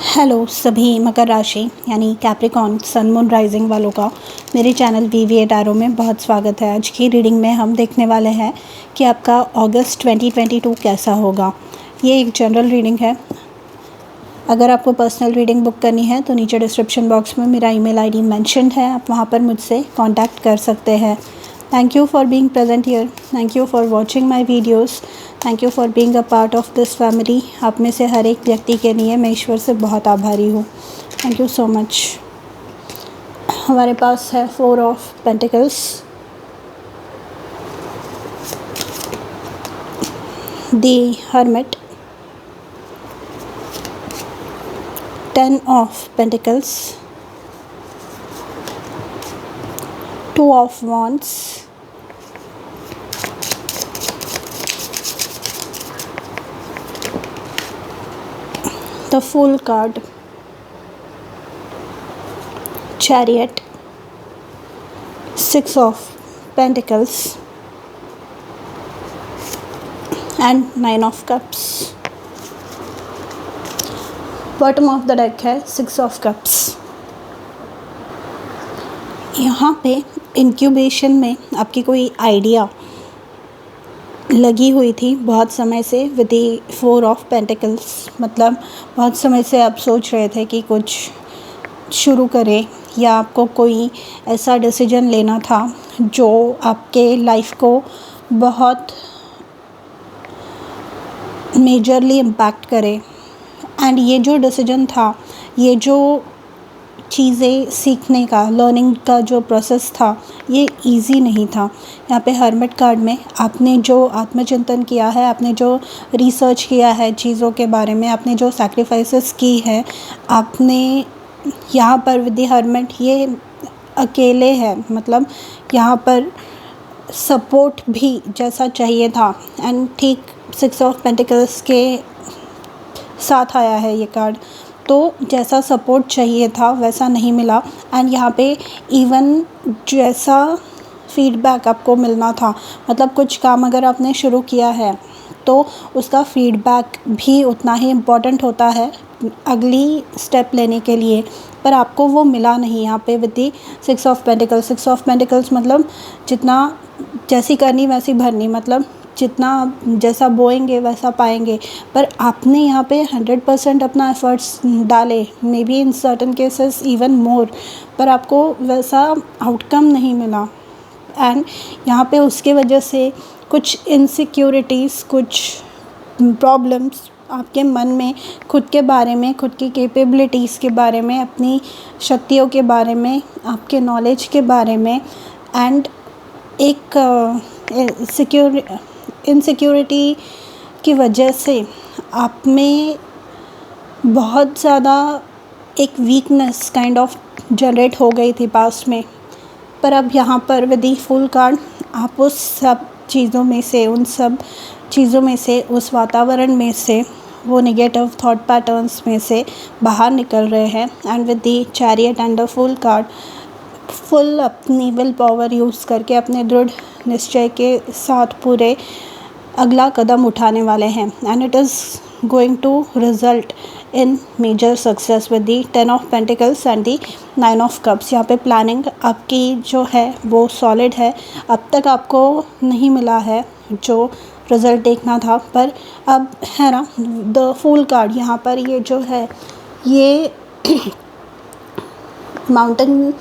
Hello सभी मकर राशि यानी कैप्रिकॉन सन मून राइजिंग वालों का मेरे चैनल वीवी टैरो में बहुत स्वागत है। आज की रीडिंग में हम देखने वाले हैं कि आपका अगस्त 2022 कैसा होगा। ये एक जनरल रीडिंग है। अगर आपको पर्सनल रीडिंग बुक करनी है तो नीचे डिस्क्रिप्शन बॉक्स में मेरा ईमेल आईडी मेंशन्ड है, आप वहाँ पर मुझसे कांटेक्ट कर सकते हैं। Thank you for being present here, thank you for watching my videos, thank you for being a part of this family. आप में से हर एक व्यक्ति के लिए मैं ईश्वर से बहुत आभारी हूँ। Thank you so much. हमारे पास है 4 of pentacles, the hermit, 10 of pentacles, 2 of wands, the Fool card, Chariot, 6 of Pentacles and 9 of Cups। Bottom of the deck है 6 ऑफ कप्स। यहाँ पे इंक्यूबेशन में आपकी कोई आइडिया लगी हुई थी बहुत समय से विद द 4 ऑफ पेंटिकल्स। मतलब बहुत समय से आप सोच रहे थे कि कुछ शुरू करें या आपको कोई ऐसा डिसीजन लेना था जो आपके लाइफ को बहुत मेजरली इम्पैक्ट करे। एंड ये जो डिसीजन था, ये जो चीज़ें सीखने का, लर्निंग का जो प्रोसेस था, ये इजी नहीं था। यहाँ पे हर्मिट कार्ड में आपने जो आत्मचिंतन किया है, आपने जो रिसर्च किया है चीज़ों के बारे में, आपने जो सैक्रिफाइसेस की है, आपने यहाँ पर विद द हर्मिट ये अकेले है। मतलब यहाँ पर सपोर्ट भी जैसा चाहिए था एंड ठीक 6 ऑफ पेंटिकल्स के साथ आया है ये कार्ड, तो जैसा सपोर्ट चाहिए था वैसा नहीं मिला। एंड यहाँ पे इवन जैसा फीडबैक आपको मिलना था, मतलब कुछ काम अगर आपने शुरू किया है तो उसका फीडबैक भी उतना ही इम्पॉर्टेंट होता है अगली स्टेप लेने के लिए, पर आपको वो मिला नहीं यहाँ पे with the 6 of pentacles. 6 of pentacles मतलब जितना जैसी करनी वैसी भरनी, मतलब जितना जैसा बोएंगे वैसा पाएंगे। पर आपने यहाँ पे 100% अपना एफर्ट्स डाले, may be in certain cases even more, पर आपको वैसा आउटकम नहीं मिला। एंड यहाँ पे उसके वजह से कुछ इनसिक्योरिटीज़, कुछ प्रॉब्लम्स आपके मन में खुद के बारे में, खुद की कैपेबिलिटीज़ के बारे में, अपनी शक्तियों के बारे में, आपके नॉलेज के बारे में, एंड एक इनसिक्योरिटी की वजह से आप में बहुत ज़्यादा एक वीकनेस काइंड ऑफ जनरेट हो गई थी पास्ट में। पर अब यहाँ पर विद द फुल कार्ड आप उस सब चीज़ों में से, उन सब चीज़ों में से, उस वातावरण में से, वो नेगेटिव थॉट पैटर्न्स में से बाहर निकल रहे हैं। And with the chariot and the full card full अपनी विल पावर यूज़ करके, अपने दृढ़ निश्चय के साथ पूरे अगला कदम उठाने वाले हैं। And it is going to result in major success with the 10 of pentacles and the 9 of cups. यहाँ पे प्लानिंग आपकी जो है वो सॉलिड है। अब तक आपको नहीं मिला है जो रिज़ल्ट देखना था, पर अब है ना द फूल कार्ड। यहाँ पर ये जो है ये माउंटेन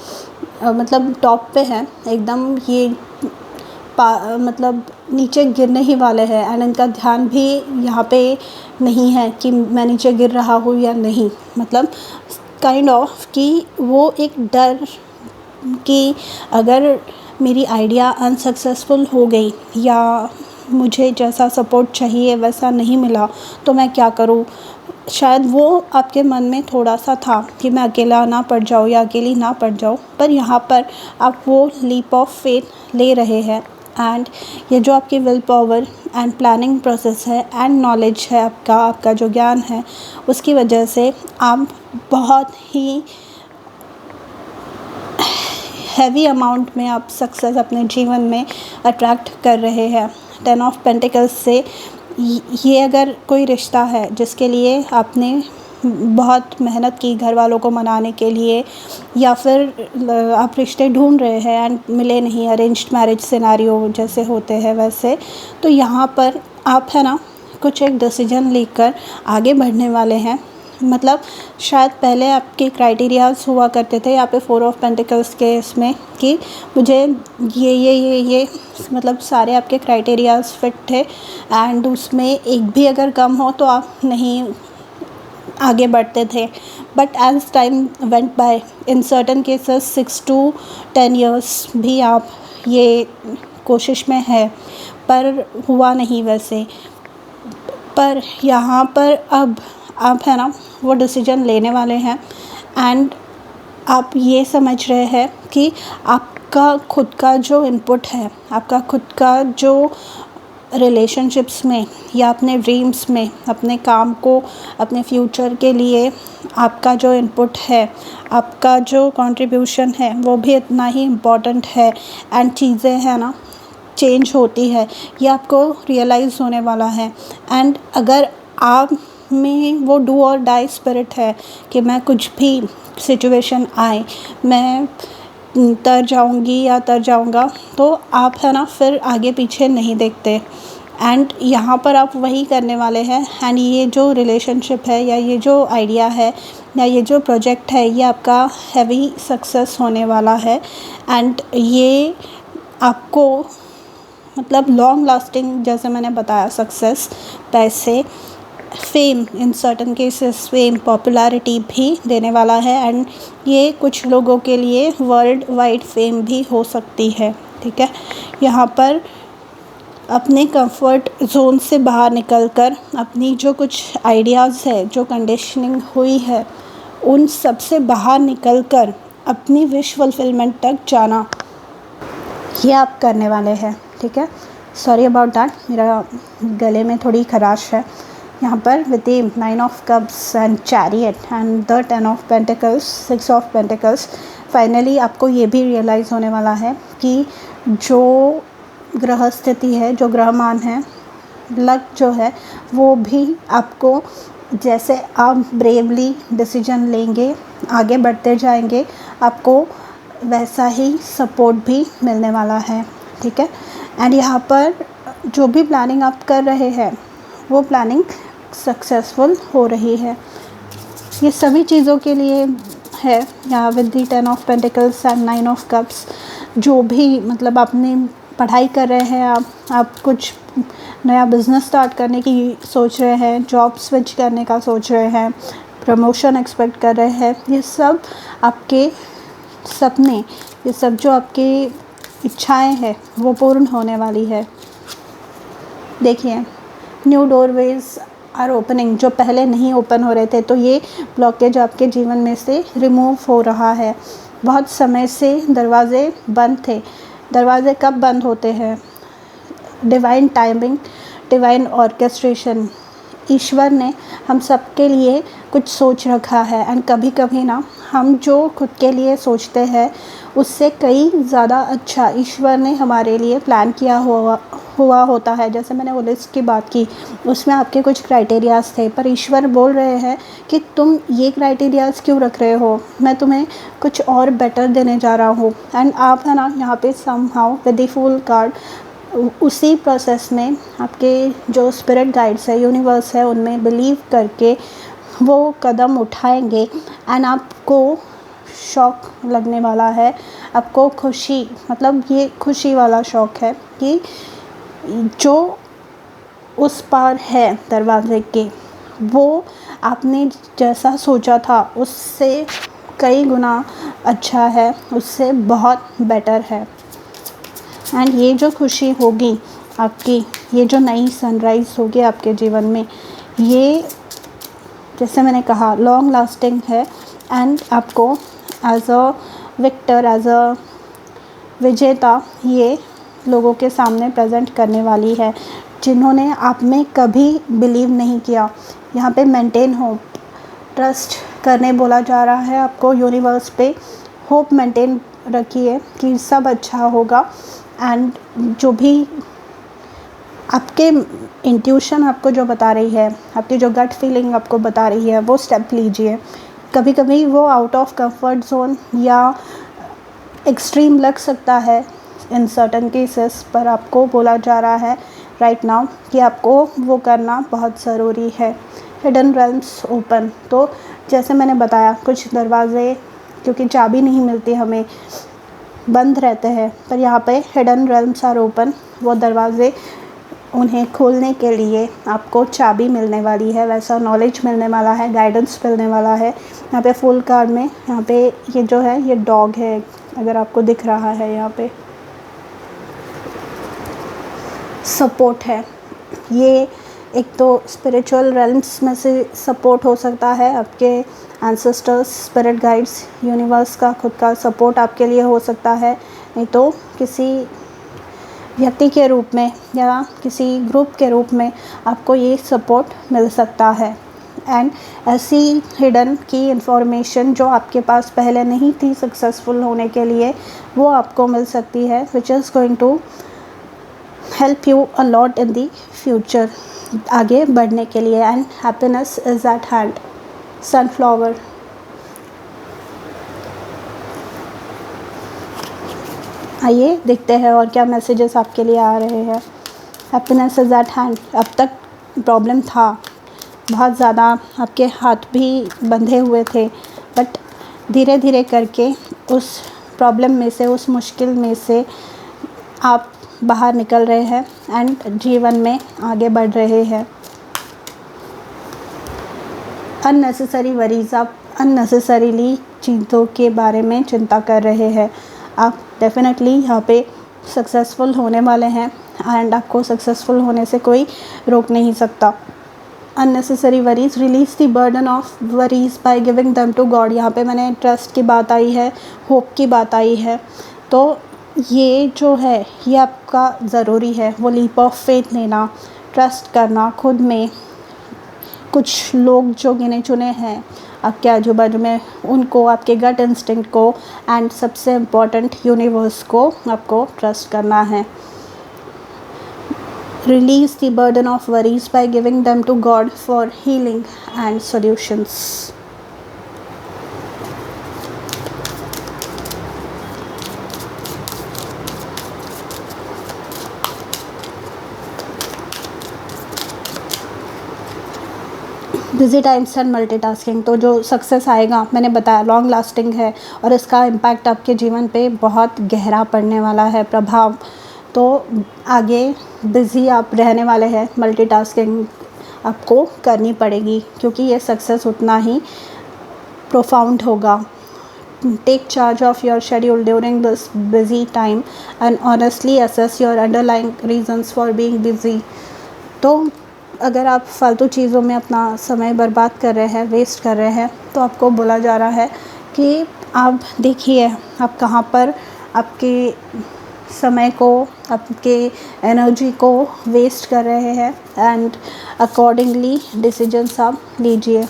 मतलब टॉप पे है एकदम, ये मतलब नीचे गिरने ही वाले हैं। एंड इनका ध्यान भी यहाँ पे नहीं है कि मैं नीचे गिर रहा हूँ या नहीं। मतलब काइंड ऑफ कि वो एक डर कि अगर मेरी आइडिया अनसक्सेसफुल हो गई या मुझे जैसा सपोर्ट चाहिए वैसा नहीं मिला तो मैं क्या करूँ। शायद वो आपके मन में थोड़ा सा था कि मैं अकेला ना पड़ जाऊँ या अकेली ना पड़ जाऊँ, पर यहाँ पर आप वो लीप ऑफ फेथ ले रहे हैं। एंड ये जो आपकी will power and planning process है एंड नॉलेज है आपका जो ज्ञान है, उसकी वजह से आप बहुत ही हैवी अमाउंट में आप सक्सेस अपने जीवन में अट्रैक्ट कर रहे हैं। 10 ऑफ पेंटिकल्स से ये अगर कोई रिश्ता है जिसके लिए आपने बहुत मेहनत की घर वालों को मनाने के लिए, या फिर आप रिश्ते ढूंढ रहे हैं एंड मिले नहीं, अरेंज्ड मैरिज सिनेरियो जैसे होते हैं वैसे, तो यहाँ पर आप है ना कुछ एक डिसीजन लेकर आगे बढ़ने वाले हैं। मतलब शायद पहले आपके क्राइटेरियाज हुआ करते थे यहाँ पे 4 ऑफ पेंटिकल्स के इसमें कि मुझे ये मतलब सारे आपके क्राइटेरियाज फिट थे, एंड उसमें एक भी अगर कम हो तो आप नहीं आगे बढ़ते थे। But as time went by, in certain cases 6 to 10 years भी आप ये कोशिश में है, पर हुआ नहीं वैसे। पर यहाँ पर अब आप है ना वो डिसीजन लेने वाले हैं, एंड आप ये समझ रहे हैं कि आपका खुद का जो इनपुट है, आपका खुद का जो रिलेशनशिप्स में या अपने ड्रीम्स में, अपने काम को, अपने फ्यूचर के लिए आपका जो इनपुट है, आपका जो कंट्रीब्यूशन है, वो भी इतना ही इम्पॉर्टेंट है। एंड चीज़ें हैं ना चेंज होती है, ये आपको रियलाइज़ होने वाला है। एंड अगर आप में वो डू और डाई स्पिरिट है कि मैं कुछ भी सिचुएशन आए मैं तर जाऊंगी या तर जाऊंगा, तो आप है ना फिर आगे पीछे नहीं देखते। एंड यहाँ पर आप वही करने वाले हैं। एंड ये जो रिलेशनशिप है या ये जो आइडिया है या ये जो प्रोजेक्ट है, ये आपका हैवी सक्सेस होने वाला है। एंड ये आपको मतलब लॉन्ग लास्टिंग, जैसे मैंने बताया, सक्सेस, पैसे, फेम, इन सर्टन केसेस फेम, पॉपुलैरिटी भी देने वाला है। एंड ये कुछ लोगों के लिए वर्ल्ड वाइड फेम भी हो सकती है। ठीक है, यहाँ पर अपने कंफर्ट जोन से बाहर निकलकर अपनी जो कुछ आइडियाज़ है, जो कंडीशनिंग हुई है, उन सब से बाहर निकलकर अपनी विश फुलफिलमेंट तक जाना, ये आप करने वाले हैं। ठीक है, सॉरी अबाउट दैट, मेरा गले में थोड़ी खराश है। यहाँ पर with the 9 of cups and chariot and the 10 of pentacles, 6 of pentacles, finally आपको ये भी रियलाइज़ होने वाला है कि जो ग्रह स्थिति है, जो ग्रहमान है, लक जो है, वो भी आपको, जैसे आप ब्रेवली डिसीजन लेंगे, आगे बढ़ते जाएंगे, आपको वैसा ही सपोर्ट भी मिलने वाला है। ठीक है, एंड यहाँ पर जो भी प्लानिंग आप कर रहे हैं वो प्लानिंग सक्सेसफुल हो रही है। ये सभी चीज़ों के लिए है यहाँ with the 10 of pentacles and 9 of cups. जो भी मतलब आपने पढ़ाई कर रहे हैं, आप कुछ नया बिज़नेस स्टार्ट करने की सोच रहे हैं, जॉब स्विच करने का सोच रहे हैं, प्रमोशन एक्सपेक्ट कर रहे हैं, ये सब आपके सपने, ये सब जो आपकी इच्छाएं हैं वो पूर्ण होने वाली है। देखिए, न्यू डोरवेज आर ओपनिंग, जो पहले नहीं ओपन हो रहे थे, तो ये ब्लॉकेज आपके जीवन में से रिमूव हो रहा है। बहुत समय से दरवाज़े बंद थे। दरवाज़े कब बंद होते हैं? डिवाइन टाइमिंग, डिवाइन ऑर्केस्ट्रेशन, ईश्वर ने हम सब के लिए कुछ सोच रखा है। एंड कभी कभी ना हम जो खुद के लिए सोचते हैं उससे कई ज़्यादा अच्छा ईश्वर ने हमारे लिए प्लान किया हुआ होता है। जैसे मैंने वो लिस्ट की बात की, उसमें आपके कुछ क्राइटेरियाज़ थे, पर ईश्वर बोल रहे हैं कि तुम ये क्राइटेरियाज़ क्यों रख रहे हो, मैं तुम्हें कुछ और बेटर देने जा रहा हूँ। एंड आप है ना यहाँ पे somehow with the fool card, उसी प्रोसेस में आपके जो स्पिरिट गाइड्स है, यूनिवर्स है, उनमें बिलीव करके वो कदम उठाएंगे। एंड आपको शौक लगने वाला है, आपको खुशी, मतलब ये खुशी वाला शौक है कि जो उस पार है दरवाजे के, वो आपने जैसा सोचा था उससे कई गुना अच्छा है, उससे बहुत बेटर है। एंड ये जो खुशी होगी आपकी, ये जो नई सनराइज़ होगी आपके जीवन में, ये जैसे मैंने कहा लॉन्ग लास्टिंग है। एंड आपको as a victor, as a विजेता ये लोगों के सामने प्रेजेंट करने वाली है, जिन्होंने आप में कभी बिलीव नहीं किया। यहाँ पे मेंटेन होप, ट्रस्ट करने बोला जा रहा है आपको यूनिवर्स पे। होप मेंटेन रखिए कि सब अच्छा होगा। एंड जो भी आपके इंट्यूशन आपको जो बता रही है, आपकी जो गट फीलिंग आपको बता रही है, वो स्टेप लीजिए। कभी कभी वो आउट ऑफ कंफर्ट जोन या एक्सट्रीम लग सकता है इन सर्टन केसेस, पर आपको बोला जा रहा है राइट नाउ कि आपको वो करना बहुत ज़रूरी है। हिडन रेल्म्स ओपन, तो जैसे मैंने बताया कुछ दरवाज़े क्योंकि चाबी नहीं मिलती हमें, बंद रहते हैं, पर यहाँ पे हिडन रेल्म्स आर ओपन। वो दरवाज़े, उन्हें खोलने के लिए आपको चाबी मिलने वाली है, वैसा नॉलेज मिलने वाला है, गाइडेंस मिलने वाला है। यहाँ पे फुल कार्ड में यहाँ पे ये जो है ये डॉग है, अगर आपको दिख रहा है, यहाँ पे सपोर्ट है। ये एक तो स्पिरिचुअल रेल्म्स में से सपोर्ट हो सकता है, आपके एंसेस्टर्स, स्पिरिट गाइड्स, यूनिवर्स का खुद का सपोर्ट आपके लिए हो सकता है, नहीं तो किसी व्यक्ति के रूप में या किसी ग्रुप के रूप में आपको ये सपोर्ट मिल सकता है। एंड ऐसी हिडन की इन्फॉर्मेशन जो आपके पास पहले नहीं थी सक्सेसफुल होने के लिए, वो आपको मिल सकती है, which is going to help you a lot in the future, आगे बढ़ने के लिए। And happiness is at hand. Sunflower, आइए देखते हैं और क्या मैसेजेस आपके लिए आ रहे हैं। Happiness is at hand. अब तक प्रॉब्लम था, बहुत ज़्यादा आपके हाथ भी बंधे हुए थे, बट धीरे धीरे करके उस प्रॉब्लम में से, उस मुश्किल में से आप बाहर निकल रहे हैं एंड जीवन में आगे बढ़ रहे हैं। अननेसेसरी वरीज, आप अननेसेसरीली चीज़ों के बारे में चिंता कर रहे हैं। आप डेफिनेटली यहाँ पे सक्सेसफुल होने वाले हैं एंड आपको सक्सेसफुल होने से कोई रोक नहीं सकता। Unnecessary worries, release the burden of worries by giving them to God. यहाँ पे मैंने ट्रस्ट की बात आई है, होप की बात आई है, तो ये जो है ये आपका ज़रूरी है, वो लीप ऑफ फेथ लेना, ट्रस्ट करना खुद में। कुछ लोग जो गिने चुने हैं आपके आजू बाजू में, उनको, आपके गट इंस्टिंक्ट को, एंड सबसे इम्पॉर्टेंट यूनिवर्स को आपको ट्रस्ट करना है। Release the burden of worries by giving them to God for healing and solutions. Busy times and multitasking, तो जो सक्सेस आएगा, मैंने बताया लॉन्ग लास्टिंग है और इसका इम्पैक्ट आपके जीवन पे बहुत गहरा पड़ने वाला है प्रभाव। तो आगे बिज़ी आप रहने वाले हैं, मल्टीटास्किंग आपको करनी पड़ेगी क्योंकि ये सक्सेस उतना ही प्रोफाउंड होगा। Take charge of your schedule during this busy time and honestly assess your underlying reasons for being busy. तो अगर आप फालतू चीज़ों में अपना समय बर्बाद कर रहे हैं, वेस्ट कर रहे हैं, तो आपको बोला जा रहा है कि आप देखिए आप कहाँ पर आपके समय को, आपके एनर्जी को वेस्ट कर रहे हैं एंड अकॉर्डिंगली डिसीजंस आप लीजिए।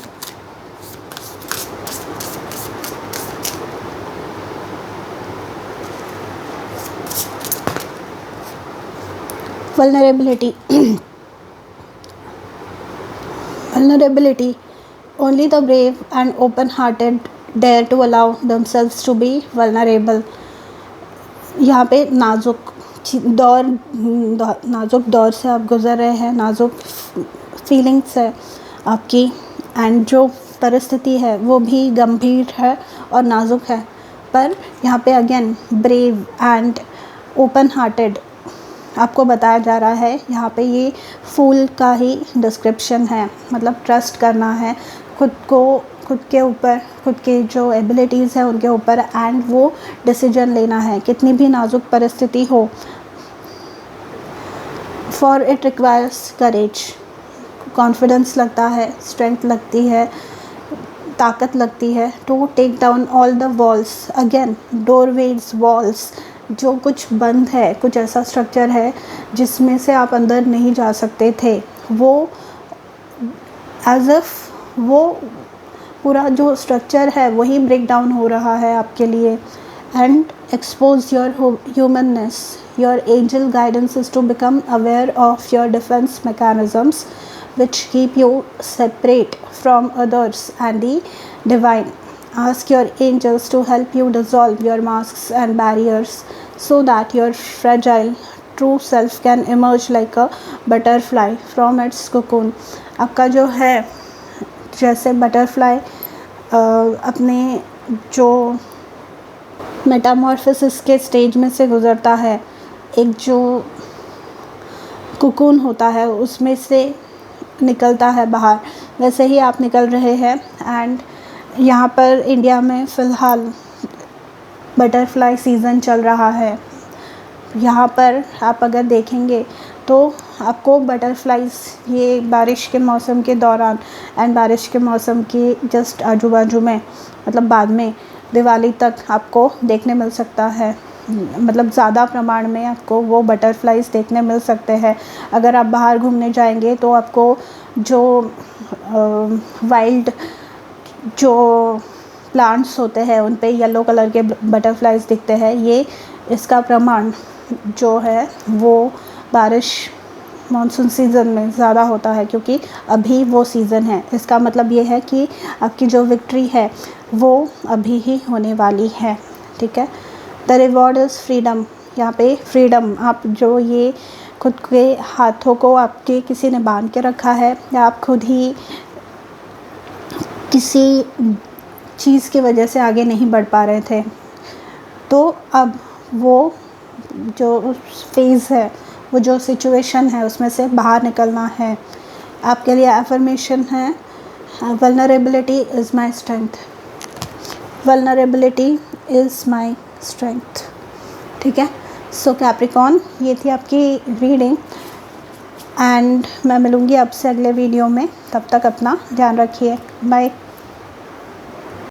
Vulnerability, vulnerability, only the brave and open-hearted dare to allow themselves to be vulnerable। यहाँ पे नाजुक दौर से आप गुज़र रहे हैं, नाजुक फीलिंग्स है आपकी, एंड जो परिस्थिति है वो भी गंभीर है और नाजुक है, पर यहाँ पे again brave and open hearted आपको बताया जा रहा है। यहाँ पे ये फूल का ही डिस्क्रिप्शन है, मतलब ट्रस्ट करना है खुद को, खुद के ऊपर, खुद के जो एबिलिटीज़ हैं उनके ऊपर, एंड वो डिसीजन लेना है कितनी भी नाजुक परिस्थिति हो। For it requires courage, confidence लगता है, स्ट्रेंथ लगती है, ताकत लगती है to take down all the walls, again doorways, walls, जो कुछ बंद है, कुछ ऐसा स्ट्रक्चर है जिसमें से आप अंदर नहीं जा सकते थे, वो एज इफ वो पूरा जो स्ट्रक्चर है वही ब्रेक डाउन हो रहा है आपके लिए। And expose your humanness, Your angel guidance is to become aware of your defense mechanisms, which keep you separate from others and the divine. Ask your angels to help you dissolve your masks and barriers so that your fragile true self can emerge like a butterfly from its cocoon. आपका जो है जैसे butterfly अपने जो Metamorphosis के stage में से गुज़रता है, एक जो कोकून होता है उसमें से निकलता है बाहर, वैसे ही आप निकल रहे हैं। एंड यहाँ पर इंडिया में फ़िलहाल बटरफ्लाई सीज़न चल रहा है। यहाँ पर आप अगर देखेंगे तो आपको बटरफ्लाइज ये बारिश के मौसम के दौरान एंड बारिश के मौसम के जस्ट आजू बाजू में, मतलब बाद में दिवाली तक आपको देखने मिल सकता है। मतलब ज़्यादा प्रमाण में आपको वो बटरफ्लाइज देखने मिल सकते हैं। अगर आप बाहर घूमने जाएंगे तो आपको जो वाइल्ड जो प्लांट्स होते हैं उन पे येलो कलर के बटरफ्लाइज दिखते हैं। ये इसका प्रमाण जो है वो बारिश मानसून सीज़न में ज़्यादा होता है, क्योंकि अभी वो सीज़न है। इसका मतलब ये है कि आपकी जो विक्ट्री है वो अभी ही होने वाली है, ठीक है। The reward is freedom. यहाँ पे फ्रीडम, आप जो ये खुद के हाथों को आपके किसी ने बांध के रखा है या आप खुद ही किसी चीज़ की वजह से आगे नहीं बढ़ पा रहे थे, तो अब वो जो फेज़ है, वो जो सिचुएशन है उसमें से बाहर निकलना है। आपके लिए अफर्मेशन है, vulnerability is my strength. Vulnerability is my strength, ठीक है। सो कैप्रिकॉर्न, ये थी आपकी रीडिंग एंड मैं मिलूँगी आपसे अगले वीडियो में। तब तक अपना ध्यान रखिए। बाय।